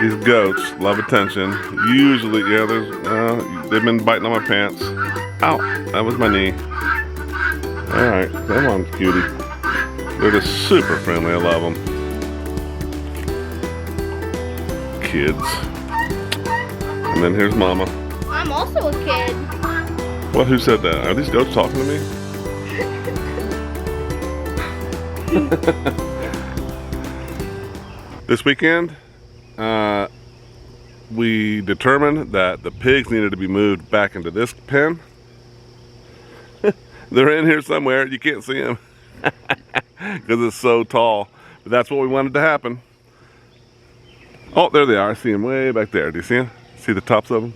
These goats love attention. Usually, yeah, they've been biting on my pants. Ow, that was my knee. All right, come on, cutie. They're just super friendly. I love them. Kids. And then here's Mama. I'm also a kid. What? Who said that? Are these goats talking to me? This weekend, we determined that the pigs needed to be moved back into this pen. They're in here somewhere. You can't see them because it's so tall. But that's what we wanted to happen. Oh, there they are. I see them way back there. Do you see them? See the tops of them?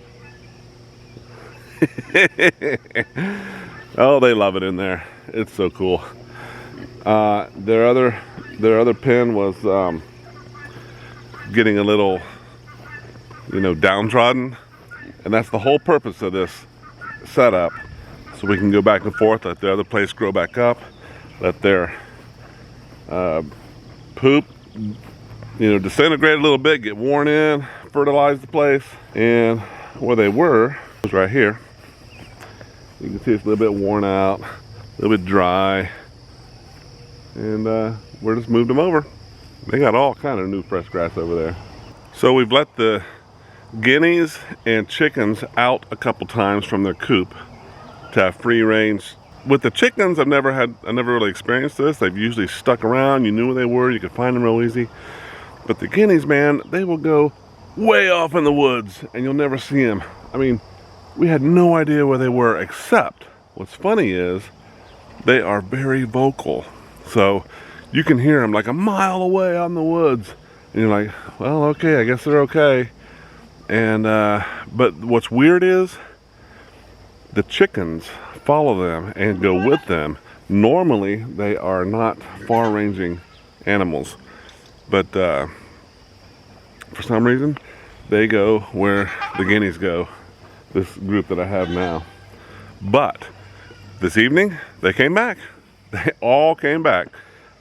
Oh, they love it in there. It's so cool. Their other pen was getting a little, downtrodden, and that's the whole purpose of this setup. So we can go back and forth, let the other place grow back up, let their poop, disintegrate a little bit, get worn in, fertilize the place. And where they were was right here. You can see it's a little bit worn out, a little bit dry, and we just moved them over. They got all kind of new fresh grass over there. So we've let the guineas and chickens out a couple times from their coop to have free range. With the chickens, I never really experienced this. They've usually stuck around. You knew where they were. You could find them real easy. But the guineas, man, they will go way off in the woods and you'll never see them. I mean, we had no idea where they were, except what's funny is they are very vocal. So you can hear them like a mile away out in the woods. And you're like, well, okay, I guess they're okay. And, but what's weird is the chickens follow them and go with them. Normally, they are not far-ranging animals. But for some reason, they go where the guineas go, this group that I have now. But this evening, they came back. They all came back.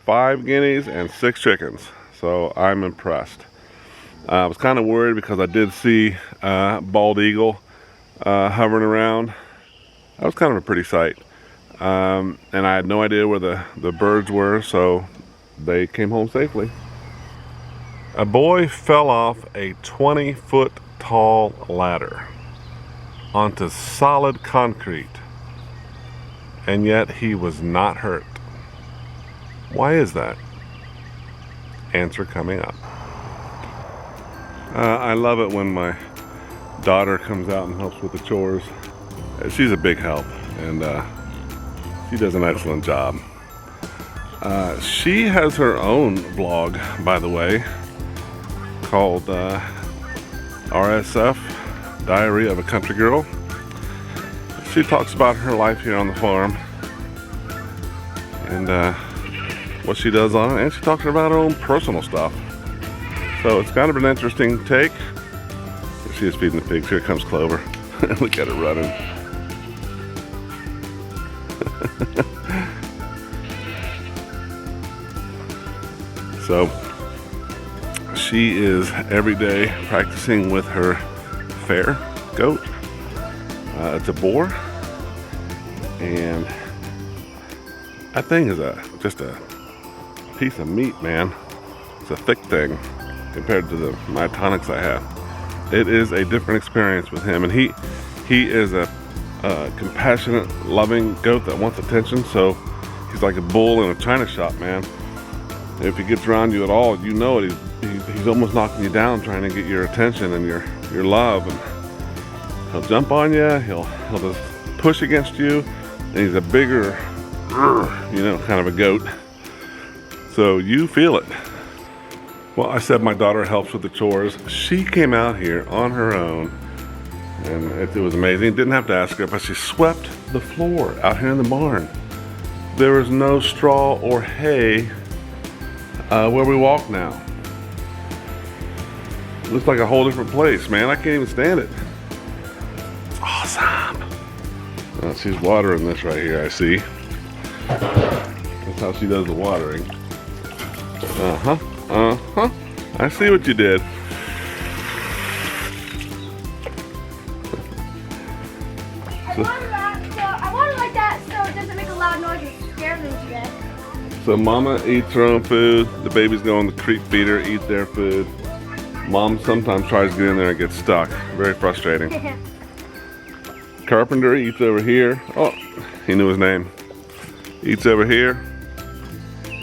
5 guineas and 6 chickens. So I'm impressed. I was kind of worried because I did see bald eagle hovering around. That was kind of a pretty sight. And I had no idea where the birds were, so they came home safely. A boy fell off a 20-foot tall ladder onto solid concrete, and yet he was not hurt. Why is that? Answer coming up. I love it when my daughter comes out and helps with the chores. She's a big help, and she does an excellent job. She has her own vlog, by the way, called RSF, Diary of a Country Girl. She talks about her life here on the farm and what she does on it, and she talks about her own personal stuff. So it's kind of an interesting take. She is feeding the pigs. Here comes Clover. Look at her running. So she is every day practicing with her fair goat. It's a boar, and that thing is just a piece of meat, man. It's a thick thing compared to the Myotonics I have. It is a different experience with him, and he is a compassionate, loving goat that wants attention. So he's like a bull in a china shop, man. If he gets around you at all, you know it. He's almost knocking you down, trying to get your attention and your love. And he'll jump on you. He'll just push against you. And he's a bigger, kind of a goat. So you feel it. Well, I said my daughter helps with the chores. She came out here on her own, and it was amazing. Didn't have to ask her, but she swept the floor out here in the barn. There was no straw or hay where we walk now. It looks like a whole different place, man. I can't even stand it. It's awesome. Well, she's watering this right here, I see. That's how she does the watering. I see what you did. water that, so I want it like that so it doesn't make a loud noise and scare them to death. So mama eats her own food. The babies go on the creep feeder, eat their food. Mom sometimes tries to get in there and gets stuck. Very frustrating. Carpenter eats over here. Oh, he knew his name. Eats over here.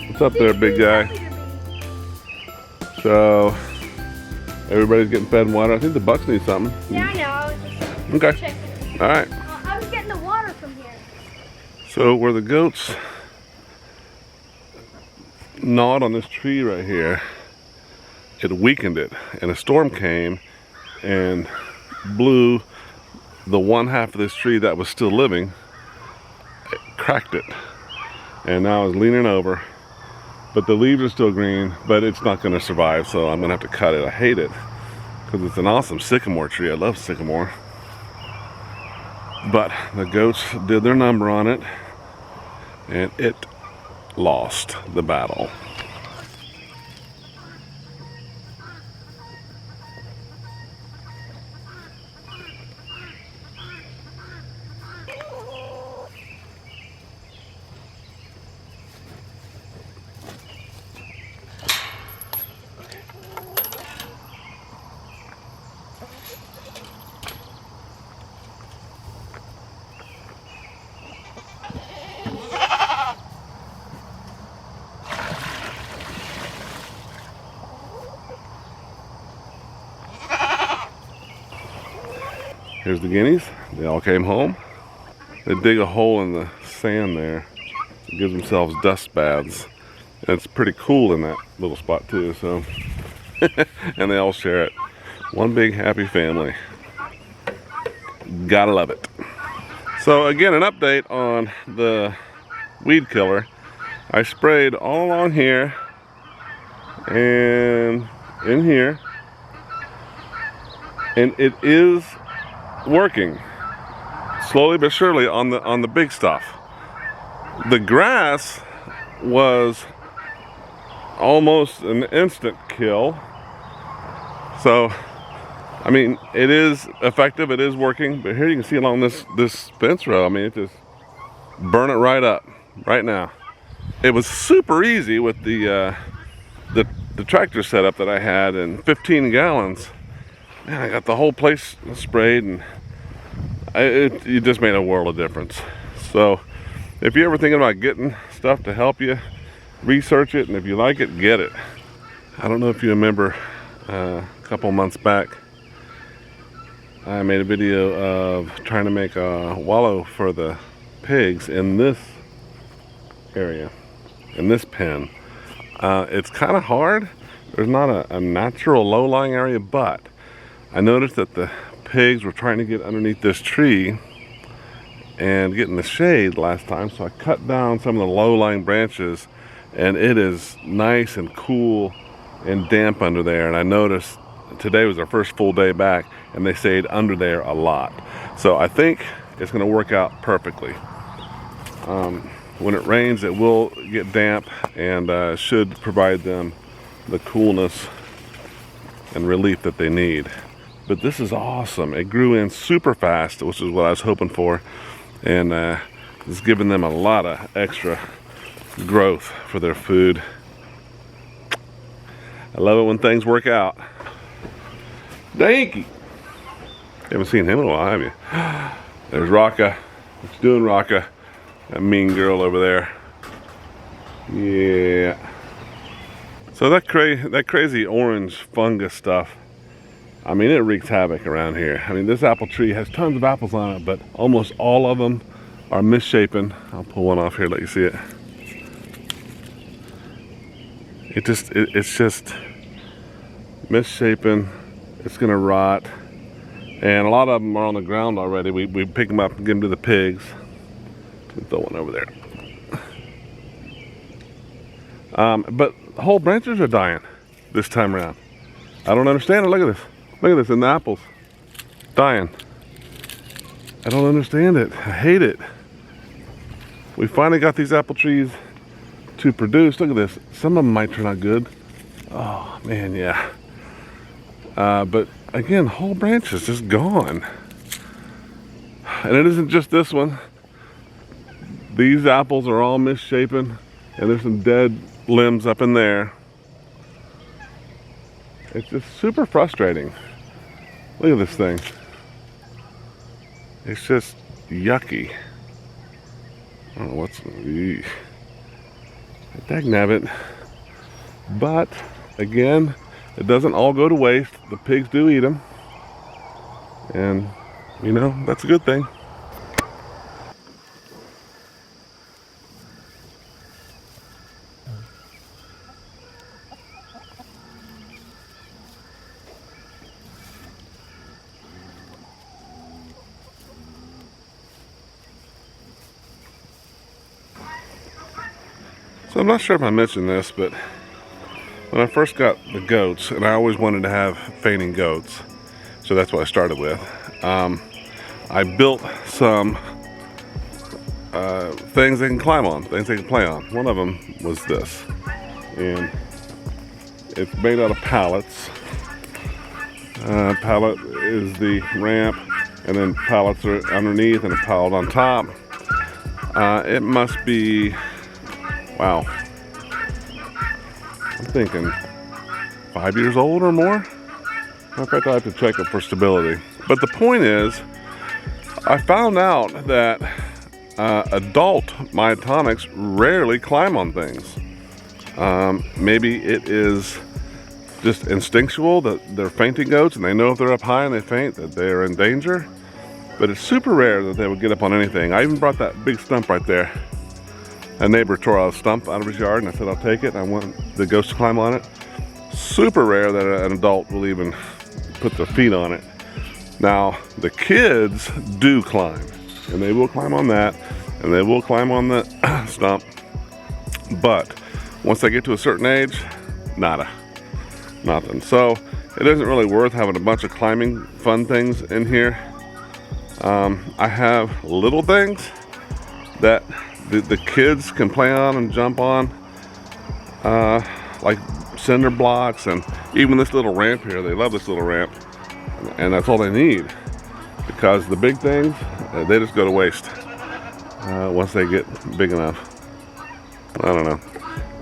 What's up there, big guy? So, everybody's getting fed and water. I think the bucks need something. Yeah, I know. I was just Okay. checking. All right. I was getting the water from here. So where the goats gnawed on this tree right here, it weakened it, and a storm came and blew the one half of this tree that was still living. It cracked it, and now it's leaning over, but the leaves are still green, but it's not going to survive, so I'm going to have to cut it. I hate it because it's an awesome sycamore tree. I love sycamore, but the goats did their number on it, and it lost the battle. Here's the guineas. They all came home. They dig a hole in the sand there to give themselves dust baths. And it's pretty cool in that little spot too, so. And they all share it. One big happy family. Gotta love it. So again, an update on the weed killer. I sprayed all along here and in here. And it is working slowly but surely on the big stuff. The grass was almost an instant kill. So I mean, it is effective, it is working, but here you can see along this fence row, I mean, it just burn it right up right now. It was super easy with the tractor setup that I had, and 15 gallons. Man, I got the whole place sprayed, and it just made a world of difference. So if you're ever thinking about getting stuff to help you, research it, and if you like it, get it. I don't know if you remember a couple months back, I made a video of trying to make a wallow for the pigs in this area, in this pen. It's kind of hard. There's not a natural low-lying area, but I noticed that the pigs were trying to get underneath this tree and get in the shade last time, so I cut down some of the low-lying branches, and it is nice and cool and damp under there. And I noticed today was our first full day back, and they stayed under there a lot. So I think it's going to work out perfectly. When it rains, it will get damp, and should provide them the coolness and relief that they need. But this is awesome. It grew in super fast, which is what I was hoping for, and it's giving them a lot of extra growth for their food. I love it when things work out. Danky! Haven't seen him in a while, have you? There's Rocka. What you doing, Rocka? That mean girl over there. Yeah. So that crazy orange fungus stuff, I mean, it wreaks havoc around here. I mean, this apple tree has tons of apples on it, but almost all of them are misshapen. I'll pull one off here, let you see it. It's just misshapen. It's gonna rot, and a lot of them are on the ground already. We pick them up and give them to the pigs. Throw one over there. But whole branches are dying this time around. I don't understand it. Look at this. Look at this in the apples. Dying. I don't understand it. I hate it. We finally got these apple trees to produce. Look at this. Some of them might turn out good. Oh man, yeah. But again, whole branches just gone. And it isn't just this one. These apples are all misshapen, and there's some dead limbs up in there. It's just super frustrating. Look at this thing. It's just yucky. I don't know what's... Dagnabbit. But, again, it doesn't all go to waste. The pigs do eat them. And, you know, that's a good thing. So I'm not sure if I mentioned this, but when I first got the goats, and I always wanted to have fainting goats, so that's what I started with. I built some things they can climb on, things they can play on. One of them was this, and it's made out of pallets. Pallet is the ramp, and then pallets are underneath and a pallet on top. It must be, wow, I'm thinking 5 years old or more. In fact, I have to check it for stability. But the point is, I found out that adult myotonics rarely climb on things. Maybe it is just instinctual that they're fainting goats and they know if they're up high and they faint that they're in danger. But it's super rare that they would get up on anything. I even brought that big stump right there. A neighbor tore a stump out of his yard and I said, I'll take it. I want the goats to climb on it. Super rare that an adult will even put their feet on it. Now, the kids do climb, and they will climb on that, and they will climb on the stump. But once they get to a certain age, nada, nothing. So it isn't really worth having a bunch of climbing fun things in here. I have little things that the kids can play on and jump on, like cinder blocks, and even this little ramp here. They love this little ramp, and that's all they need, because the big things, they just go to waste once they get big enough. I don't know,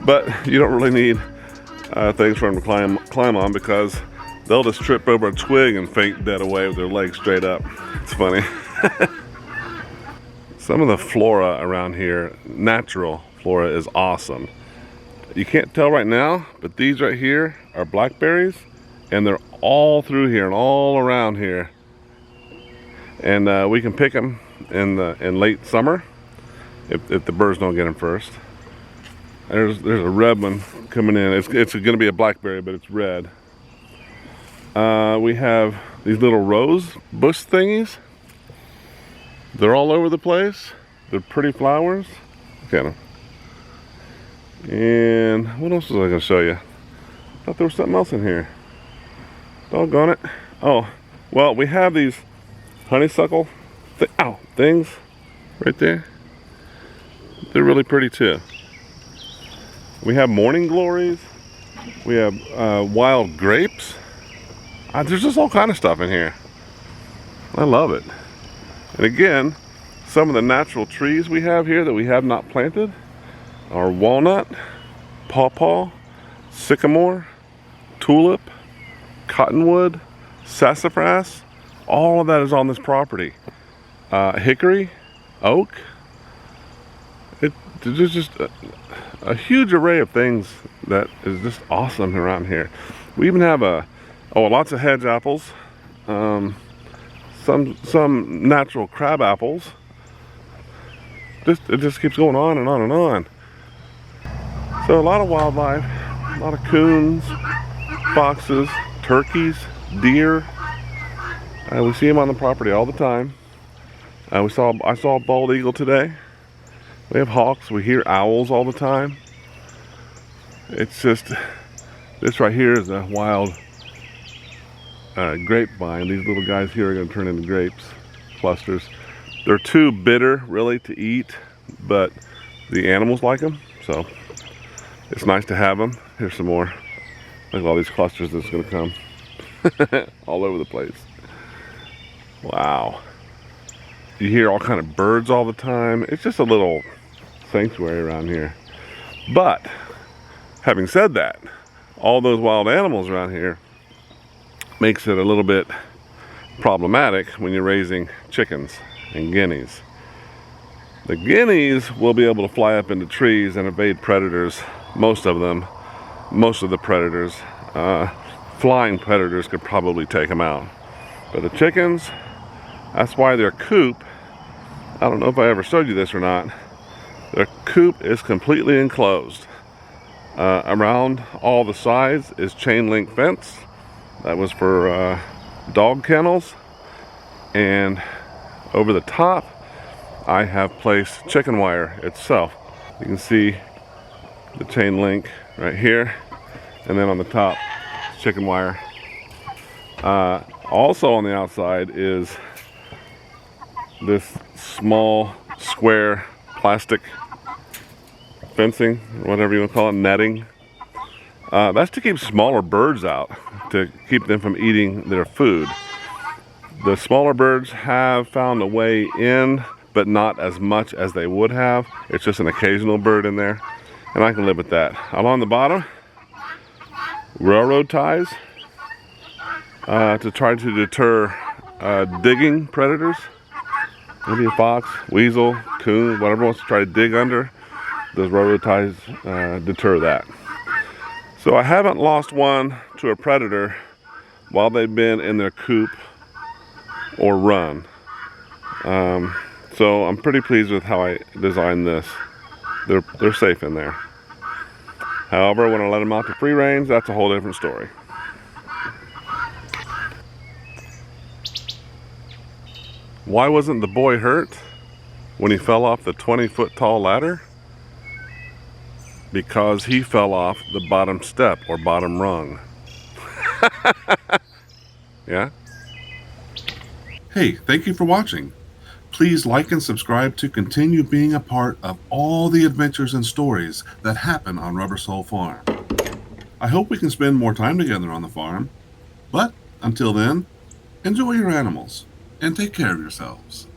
but you don't really need things for them to climb on, because they'll just trip over a twig and faint dead away with their legs straight up. It's funny. Some of the flora around here, natural flora, is awesome. You can't tell right now, but these right here are blackberries, and they're all through here and all around here. And we can pick them in late summer if the birds don't get them first. There's a red one coming in. It's going to be a blackberry, but it's red. We have these little rose bush thingies. They're all over the place. They're pretty flowers. Look at them. And what else was I going to show you? I thought there was something else in here. Doggone it. Oh, well, we have these honeysuckle things right there. They're really pretty too. We have morning glories. We have wild grapes. There's just all kind of stuff in here. I love it. And again, some of the natural trees we have here that we have not planted are walnut, pawpaw, sycamore, tulip, cottonwood, sassafras. All of that is on this property. Hickory, oak. There's just a huge array of things that is just awesome around here. We even have lots of hedge apples, some natural crab apples. It just keeps going on and on and on. So a lot of wildlife, a lot of coons, foxes, turkeys, deer. We see them on the property all the time. I saw a bald eagle today. We have hawks. We hear owls all the time. It's just, this right here is a wild grapevine. These little guys here are going to turn into grapes, clusters. They're too bitter really to eat, but the animals like them, so it's nice to have them. Here's some more. Look at all these clusters that's going to come all over the place. Wow. You hear all kind of birds all the time. It's just a little sanctuary around here. But having said that, all those wild animals around here makes it a little bit problematic when you're raising chickens and guineas. The guineas will be able to fly up into trees and evade predators. Most of the predators. Flying predators could probably take them out. But the chickens, that's why their coop, I don't know if I ever showed you this or not, their coop is completely enclosed. Around all the sides is chain link fence. That was for dog kennels. And over the top, I have placed chicken wire itself. You can see the chain link right here. And then on the top, chicken wire. Also on the outside is this small square plastic fencing, whatever you want to call it, netting. That's to keep smaller birds out, to keep them from eating their food. The smaller birds have found a way in, but not as much as they would have. It's just an occasional bird in there, and I can live with that. Along the bottom, railroad ties to try to deter digging predators. Maybe a fox, weasel, coon, whatever wants to try to dig under. Those railroad ties deter that. So I haven't lost one to a predator while they've been in their coop or run. So I'm pretty pleased with how I designed this. They're safe in there. However, when I let them out to free range, that's a whole different story. Why wasn't the boy hurt when he fell off the 20-foot tall ladder? Because he fell off the bottom step or bottom rung. Yeah? Hey, thank you for watching. Please like and subscribe to continue being a part of all the adventures and stories that happen on Rubber Soul Farm. I hope we can spend more time together on the farm. But until then, enjoy your animals and take care of yourselves.